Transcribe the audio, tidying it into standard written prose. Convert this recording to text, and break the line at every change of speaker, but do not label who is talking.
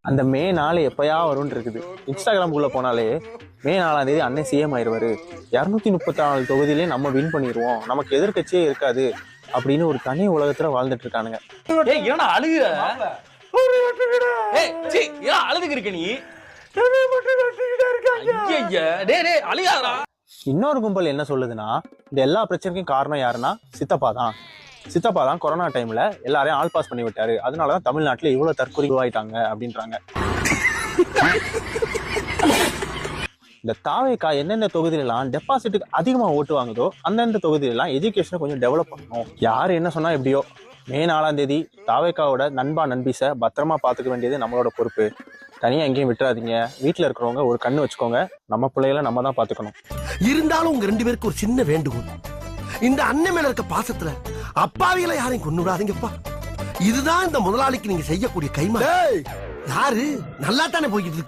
அந்த மே 4 எப்பயா வரும்னு இருக்குது. இன்ஸ்டாகிராமுக்குள்ள போனாலே மே 4ஆம் தேதி அண்ணன் சிஎம் ஆயிடுவாரு, 234 தொகுதியிலே நம்ம வின் பண்ணிடுவோம், நமக்கு எதிர்க்கட்சியே இருக்காது அப்படின்னு ஒரு தனி உலகத்துல வாழ்ந்துட்டு இருக்கானுங்க.
ஏய் ஏன்டா அழுகுற? ஏய் சீ ஏன் அழுதுக்கு இருக்க நீ? ஐயய்ய டேய் டேய் அழுகாதடா.
இன்னொரு கும்பல் என்ன சொல்லுதுன்னா, இந்த எல்லா பிரச்சனைக்கும் காரணம் யாருன்னா சித்தப்பா தான் கொரோனா டைம்ல எல்லாரையும் ஆல் பாஸ் பண்ணி விட்டாரு, அதனாலதான் தமிழ்நாட்டுல இவ்வளவு தற்கொலை உருவாயிட்டாங்க அப்படின்றாங்க. இந்த தாவேக்கா என்னென்ன தொகுதியிலாம் டெபாசிட்டுக்கு அதிகமா ஓட்டு வாங்குதோ அந்தந்த தொகுதியிலாம் எஜுகேஷனை கொஞ்சம் டெவலப் பண்ணணும். யாரு என்ன சொன்னா எப்படியோ, மே 4ஆம் தேதி தாவேக்காவோட நண்பீஸை பத்திரமா பாத்துக்க வேண்டியது நம்மளோட பொறுப்பு. தனியா எங்கேயும் விட்டுறாதீங்க. வீட்டுல இருக்கிறவங்க ஒரு கண்ணு வச்சுக்கோங்க. நம்ம பிள்ளைகளை நம்ம தான் பாத்துக்கணும்.
இருந்தாலும் உங்க 2 பேருக்கு ஒரு சின்ன வேண்டுகோள், இந்த அண்ணன் மேல இருக்க பாசத்துல அப்பாவிகளை யாரையும் கொண்டு விடாதீங்கப்பா. இதுதான் இந்த முதலாளிக்கு நீங்க செய்யக்கூடிய கைமா. யாரு நல்லா தானே போய்கிட்டு இருக்கு.